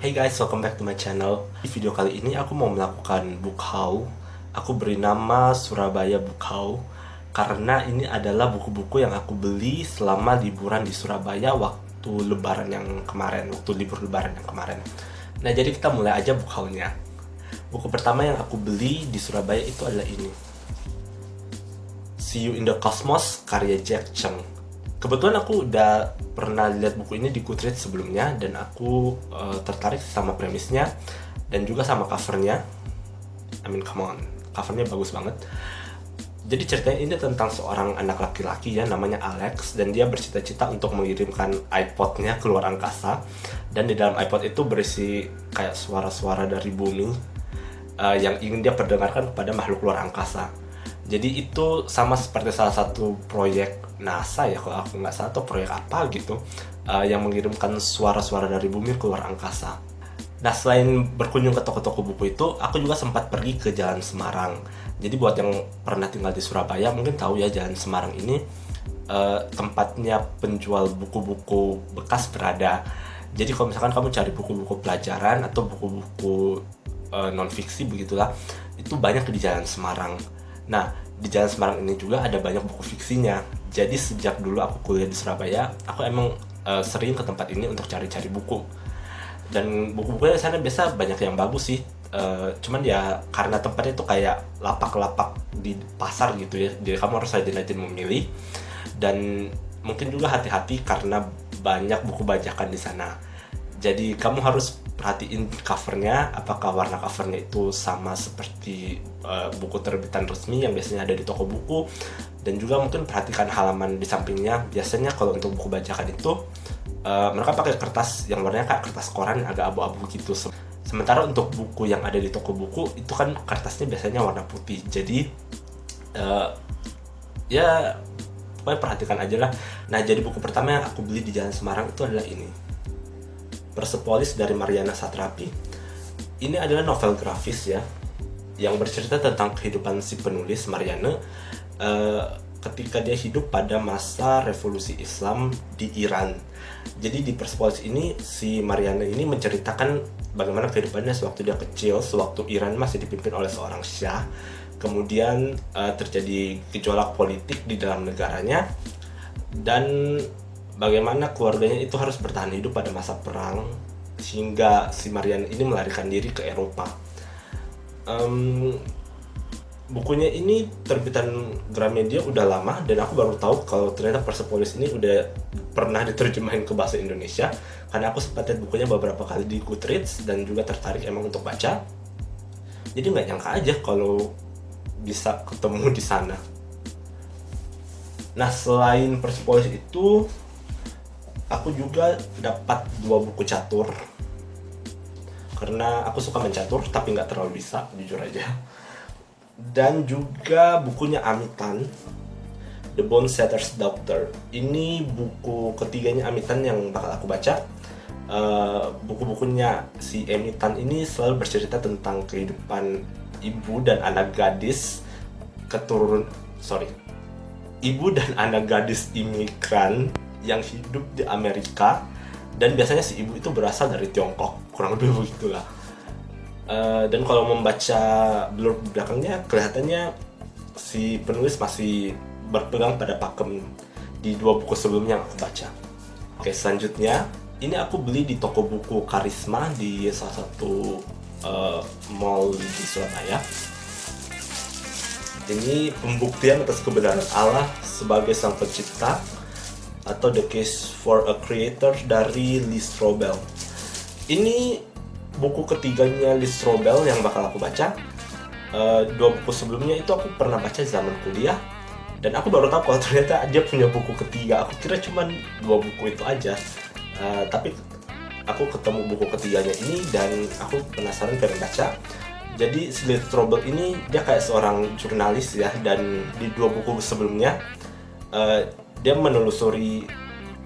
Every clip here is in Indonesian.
Hey guys, welcome back to my channel. Di video kali ini aku mau melakukan book haul. Aku beri nama Surabaya Book Haul karena ini adalah buku-buku yang aku beli selama liburan di Surabaya waktu lebaran yang kemarin, waktu libur lebaran yang kemarin. Nah, jadi kita mulai aja book haulnya. Buku pertama yang aku beli di Surabaya itu adalah ini. See You in the Cosmos karya Jack Cheng. Kebetulan aku udah pernah lihat buku ini di Goodreads sebelumnya dan aku tertarik sama premisnya dan juga sama covernya. I mean, come on, covernya bagus banget. Jadi ceritanya ini tentang seorang anak laki-laki ya, namanya Alex, dan dia bercita-cita untuk mengirimkan iPod-nya ke luar angkasa. Dan di dalam iPod itu berisi kayak suara-suara dari bumi yang ingin dia perdengarkan kepada makhluk luar angkasa. Jadi itu sama seperti salah satu proyek NASA ya, kalau aku nggak salah, atau proyek apa gitu, yang mengirimkan suara-suara dari bumi ke luar angkasa. Nah, selain berkunjung ke toko-toko buku itu, aku juga sempat pergi ke Jalan Semarang. Jadi buat yang pernah tinggal di Surabaya mungkin tahu ya, Jalan Semarang ini tempatnya penjual buku-buku bekas berada. Jadi kalau misalkan kamu cari buku-buku pelajaran atau buku-buku non-fiksi begitulah, itu banyak di Jalan Semarang. Nah, di Jalan Semarang ini juga ada banyak buku fiksinya. Jadi sejak dulu aku kuliah di Surabaya, aku emang sering ke tempat ini untuk cari-cari buku. Dan buku-bukunya di sana biasa banyak yang bagus sih. Cuman ya karena tempatnya itu kayak lapak-lapak di pasar gitu ya, jadi kamu harus rajin-rajin memilih. Dan mungkin juga hati-hati karena banyak buku bajakan di sana. Jadi kamu harus perhatiin covernya, apakah warna covernya itu sama seperti buku terbitan resmi yang biasanya ada di toko buku. Dan juga mungkin perhatikan halaman di sampingnya. Biasanya kalau untuk buku bajakan itu mereka pakai kertas yang warnanya kayak kertas koran agak abu-abu gitu. Sementara untuk buku yang ada di toko buku itu kan kertasnya biasanya warna putih. Jadi ya pokoknya perhatikan aja lah. Nah, jadi buku pertama yang aku beli di Jalan Semarang itu adalah ini, Persepolis dari Mariana Satrapi. Ini adalah novel grafis ya, yang bercerita tentang kehidupan si penulis Mariana ketika dia hidup pada masa revolusi Islam di Iran. Jadi di Persepolis ini si Mariana ini menceritakan bagaimana kehidupannya sewaktu dia kecil, sewaktu Iran masih dipimpin oleh seorang syah. Kemudian terjadi gejolak politik di dalam negaranya, dan bagaimana keluarganya itu harus bertahan hidup pada masa perang, sehingga si Mariana ini melarikan diri ke Eropa. Bukunya ini terbitan Gramedia udah lama, dan aku baru tahu kalau ternyata Persepolis ini udah pernah diterjemahin ke bahasa Indonesia, karena aku sempat lihat bukunya beberapa kali di Goodreads dan juga tertarik emang untuk baca. Jadi nggak nyangka aja kalau bisa ketemu di sana. Nah, selain Persepolis itu, aku juga dapat 2 buku catur karena aku suka mencatur tapi nggak terlalu bisa, jujur aja. Dan juga bukunya Amitan, The Bone Setter's Daughter. Ini buku ketiganya Amitan yang bakal aku baca. Buku-bukunya si Amitan ini selalu bercerita tentang kehidupan ibu dan anak gadis ibu dan anak gadis imigran yang hidup di Amerika, dan biasanya si ibu itu berasal dari Tiongkok, kurang lebih begitulah. Dan kalau membaca blurb belakangnya, kelihatannya si penulis masih berpegang pada pakem di 2 buku sebelumnya yang aku baca. Oke, selanjutnya ini aku beli di toko buku Karisma di salah satu mall di Surabaya. Ini Pembuktian atas Kebenaran Allah sebagai Sang Pencipta, atau The Case for a Creator dari Lee Strobel. Ini buku ketiganya Lee Strobel yang bakal aku baca. 2 buku sebelumnya itu aku pernah baca zaman kuliah, dan aku baru tahu kalau ternyata dia punya buku ketiga. Aku kira cuma 2 buku itu aja, tapi aku ketemu buku ketiganya ini dan aku penasaran pengen baca. Jadi si Lee Strobel ini dia kayak seorang jurnalis ya, dan di 2 buku sebelumnya dia menelusuri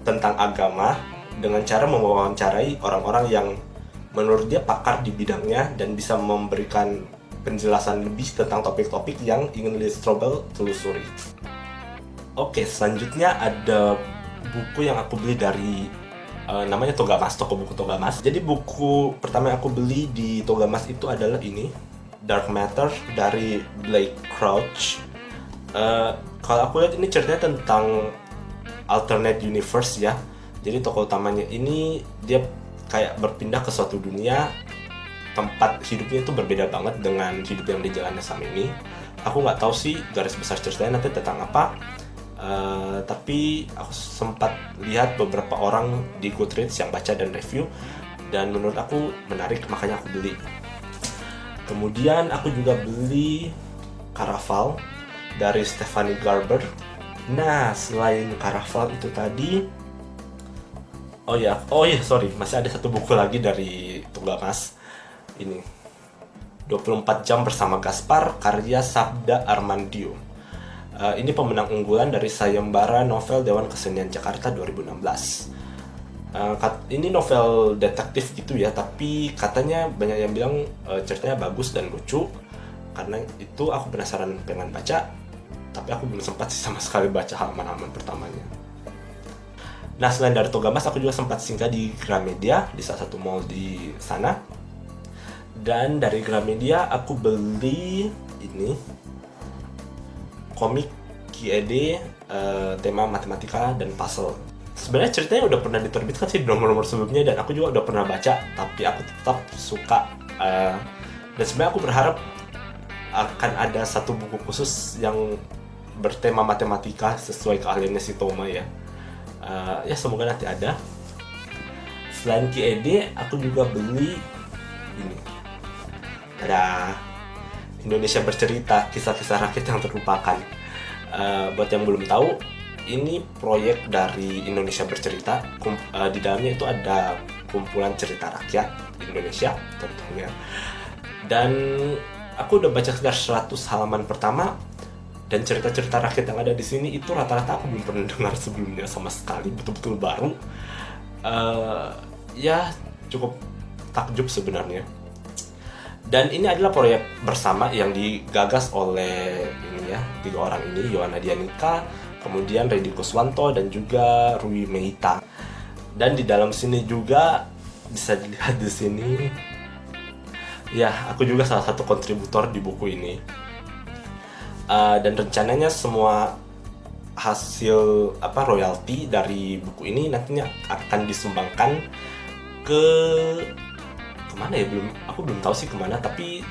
tentang agama dengan cara mewawancarai orang-orang yang menurut dia pakar di bidangnya dan bisa memberikan penjelasan lebih tentang topik-topik yang ingin Lee Strobel telusuri. Oke, selanjutnya ada buku yang aku beli dari namanya Togamas, toko buku Togamas. Jadi buku pertama yang aku beli di Togamas itu adalah ini, Dark Matter dari Blake Crouch. Kalau aku lihat ini ceritanya tentang alternate universe ya. Jadi tokoh utamanya ini dia kayak berpindah ke suatu dunia, tempat hidupnya itu berbeda banget dengan hidup yang dijalani sama ini. Aku nggak tahu sih garis besar ceritanya nanti tentang apa. Tapi aku sempat lihat beberapa orang di Goodreads yang baca dan review, dan menurut aku menarik, makanya aku beli. Kemudian aku juga beli Caraval dari Stephanie Garber. Nah, selain Caraval itu tadi, oh iya, sorry, masih ada satu buku lagi dari Togamas. Ini 24 Jam Bersama Gaspar, karya Sabda Armandio. Ini pemenang unggulan dari sayembara novel Dewan Kesenian Jakarta 2016. Ini novel detektif gitu ya, tapi katanya banyak yang bilang ceritanya bagus dan lucu. Karena itu aku penasaran pengen baca, tapi aku belum sempat sih sama sekali baca halaman-halaman pertamanya. Nah, selain dari Togamas, aku juga sempat singgah di Gramedia, di salah satu mall di sana. Dan dari Gramedia aku beli ini, komik QED, tema matematika dan puzzle. Sebenarnya ceritanya udah pernah diterbitkan sih di nomor-nomor sebelumnya, dan aku juga udah pernah baca, tapi aku tetap suka. Dan sebenarnya aku berharap akan ada satu buku khusus yang bertema matematika sesuai keahliannya si Toma ya. Ya semoga nanti ada. Selain QED, aku juga beli ini. Ada Indonesia Bercerita, kisah-kisah rakyat yang terlupakan. Buat yang belum tahu, ini proyek dari Indonesia Bercerita. Di dalamnya itu ada kumpulan cerita rakyat Indonesia tentunya. Dan aku udah baca sekitar 100 halaman pertama. Dan cerita-cerita rakyat yang ada di sini itu rata-rata aku belum pernah dengar sebelumnya sama sekali, betul-betul baru. Ya cukup takjub sebenarnya. Dan ini adalah proyek bersama yang digagas oleh ini ya, 3 orang ini, Yohana Dianika, kemudian Reddy Kuswanto, dan juga Rui Meita. Dan di dalam sini juga bisa dilihat di sini. Ya, aku juga salah satu kontributor di buku ini. Dan rencananya semua hasil royalti dari buku ini nantinya akan disumbangkan ke kemana ya, aku belum tahu sih kemana, tapi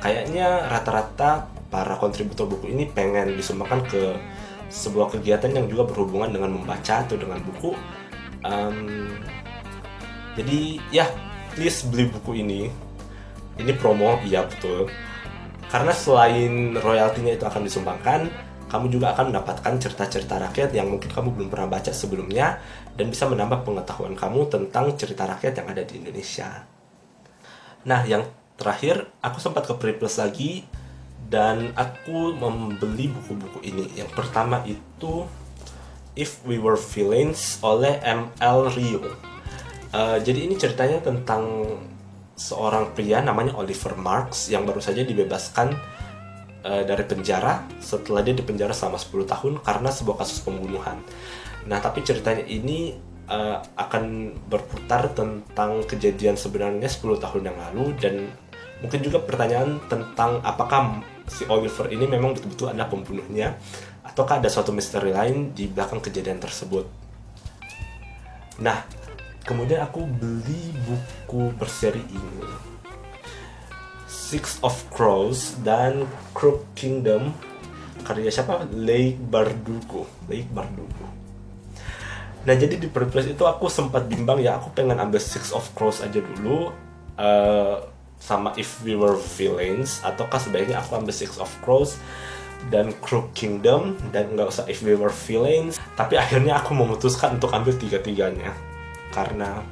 kayaknya rata-rata para kontributor buku ini pengen disumbangkan ke sebuah kegiatan yang juga berhubungan dengan membaca atau dengan buku. Jadi ya, please beli buku ini promo, iya betul. Karena selain royaltinya itu akan disumbangkan, kamu juga akan mendapatkan cerita-cerita rakyat yang mungkin kamu belum pernah baca sebelumnya, dan bisa menambah pengetahuan kamu tentang cerita rakyat yang ada di Indonesia. Nah, yang terakhir, aku sempat ke Priplus lagi, dan aku membeli buku-buku ini. Yang pertama itu If We Were Villains oleh M.L. Rio. Jadi ini ceritanya tentang seorang pria namanya Oliver Marks yang baru saja dibebaskan dari penjara setelah dia dipenjara selama 10 tahun karena sebuah kasus pembunuhan. Nah, tapi ceritanya ini akan berputar tentang kejadian sebenarnya 10 tahun yang lalu, dan mungkin juga pertanyaan tentang apakah si Oliver ini memang betul-betul adalah pembunuhnya, ataukah ada suatu misteri lain di belakang kejadian tersebut. Nah, kemudian aku beli buku berseri ini, Six of Crows dan Crook Kingdom, karya siapa? Leigh Bardugo. Nah, jadi di Priplus itu aku sempat bimbang ya, aku pengen ambil Six of Crows aja dulu sama If We Were Villains, ataukah sebaiknya aku ambil Six of Crows dan Crook Kingdom dan nggak usah If We Were Villains. Tapi akhirnya aku memutuskan untuk ambil tiga-tiganya karena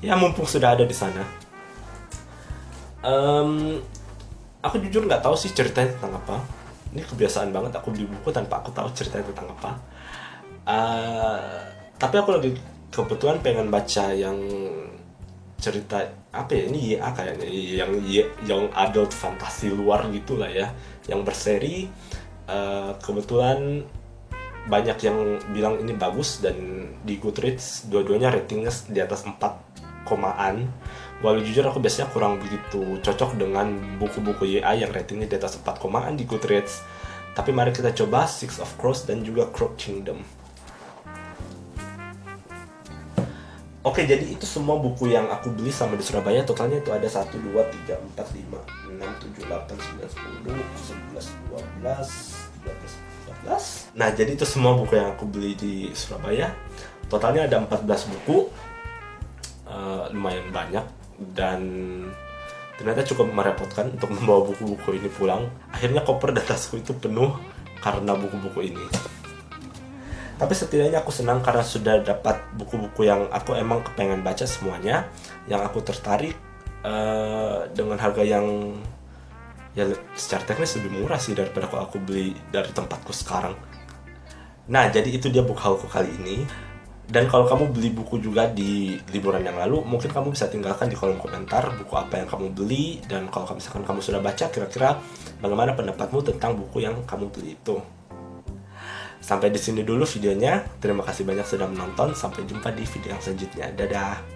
ya mumpung sudah ada di sana. Aku jujur nggak tahu sih ceritanya tentang apa. Ini kebiasaan banget aku beli buku tanpa aku tahu ceritanya tentang apa. Tapi aku lagi kebetulan pengen baca yang cerita apa ya, ini YA kayaknya, yang adult fantasi luar gitulah ya, yang berseri. Kebetulan banyak yang bilang ini bagus, dan di Goodreads dua-duanya ratingnya di atas 4 komaan. Walau jujur aku biasanya kurang begitu cocok dengan buku-buku YA yang ratingnya di atas 4 komaan di Goodreads. Tapi mari kita coba Six of Crows dan juga Crow Kingdom. Oke, jadi itu semua buku yang aku beli sama di Surabaya. Totalnya itu ada 1, 2, 3, 4, 5, 6, 7, 8, 9, 10, 11, 12, 13, 14. Nah, jadi itu semua buku yang aku beli di Surabaya. Totalnya ada 14 buku. Lumayan banyak. Dan ternyata cukup merepotkan untuk membawa buku-buku ini pulang. Akhirnya koper dan tasku itu penuh karena buku-buku ini. Tapi setidaknya aku senang karena sudah dapat buku-buku yang aku emang kepengen baca semuanya, yang aku tertarik, dengan harga yang ya secara teknis lebih murah sih daripada kalau aku beli dari tempatku sekarang. Nah, jadi itu dia book haulku kali ini. Dan kalau kamu beli buku juga di liburan yang lalu, mungkin kamu bisa tinggalkan di kolom komentar buku apa yang kamu beli, dan kalau misalkan kamu sudah baca, kira-kira bagaimana pendapatmu tentang buku yang kamu beli itu. Sampai di sini dulu videonya. Terima kasih banyak sudah menonton. Sampai jumpa di video yang selanjutnya. Dadah.